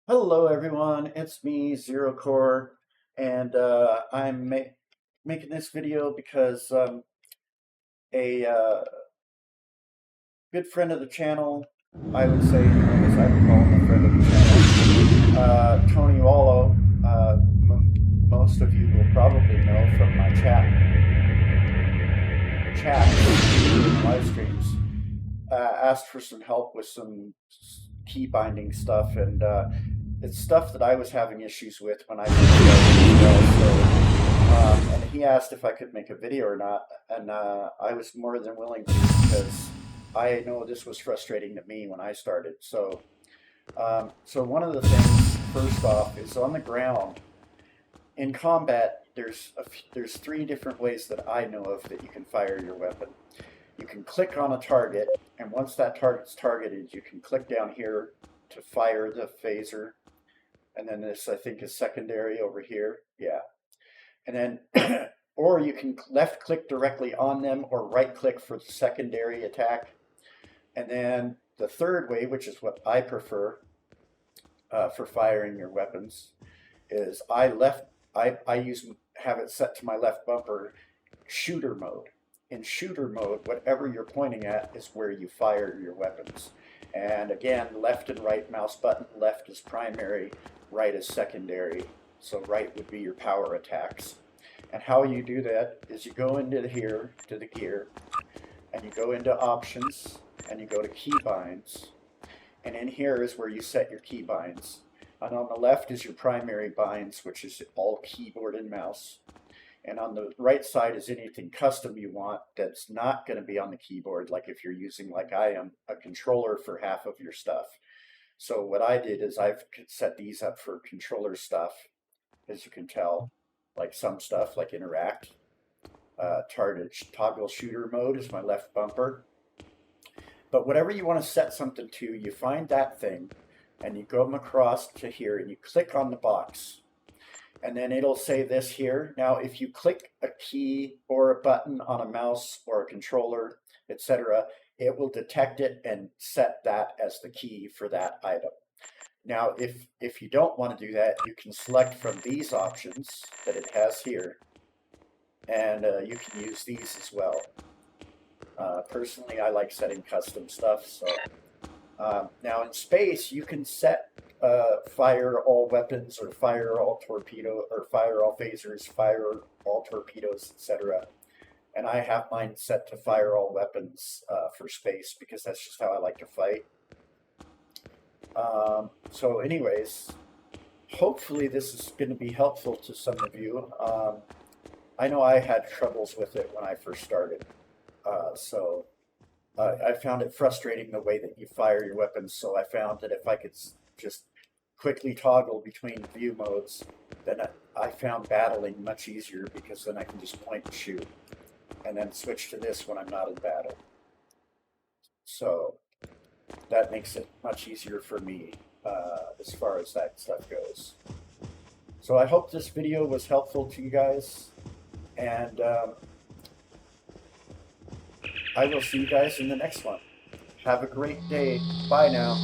Hello, everyone. It's me, Zero Core, and I'm making this video because a good friend of the channel, I would say, anyways, I would call him a friend of the channel, Tony Wallo. Most of you will probably know from my chats, live streams. Asked for some help with some key binding stuff, and it's stuff that I was having issues with when I first started as well. And he asked if I could make a video or not, and I was more than willing to because I know this was frustrating to me when I started. So one of the things, first off, is on the ground in combat. There's three different ways that I know of that you can fire your weapon. You can click on a target, and once that target's targeted, you can click down here to fire the phaser. And then this, I think, is secondary over here. Yeah. And then, or you can left click directly on them or right click for the secondary attack. And then the third way, which is what I prefer for firing your weapons, is I have it set to my left bumper, shooter mode. In shooter mode, whatever you're pointing at is where you fire your weapons. And again, left and right mouse button, left is primary, right is secondary. So right would be your power attacks. And how you do that is you go into here, to the gear, and you go into options, and you go to keybinds. And in here is where you set your keybinds. And on the left is your primary binds, which is all keyboard and mouse. And on the right side is anything custom you want that's not going to be on the keyboard, like if you're using, like I am, a controller for half of your stuff. So what I did is I've set these up for controller stuff, as you can tell, like some stuff like interact. Target toggle shooter mode is my left bumper. But whatever you want to set something to, you find that thing and you go across to here and you click on the box. And then it'll say this here. Now, if you click a key or a button on a mouse or a controller, etc., it will detect it and set that as the key for that item. Now, if you don't want to do that, you can select from these options that it has here, and you can use these as well. Personally, I like setting custom stuff. So now in space, you can set fire all weapons, or fire all torpedo, or fire all phasers, fire all torpedoes, etc. And I have mine set to fire all weapons for space because that's just how I like to fight. So anyways, hopefully this is going to be helpful to some of you. I know I had troubles with it when I first started. I found it frustrating the way that you fire your weapons, so I found that if I could just quickly toggle between view modes, then I found battling much easier because then I can just point and shoot and then switch to this when I'm not in battle. So that makes it much easier for me as far as that stuff goes. So I hope this video was helpful to you guys, and I will see you guys in the next one. Have a great day. Bye now.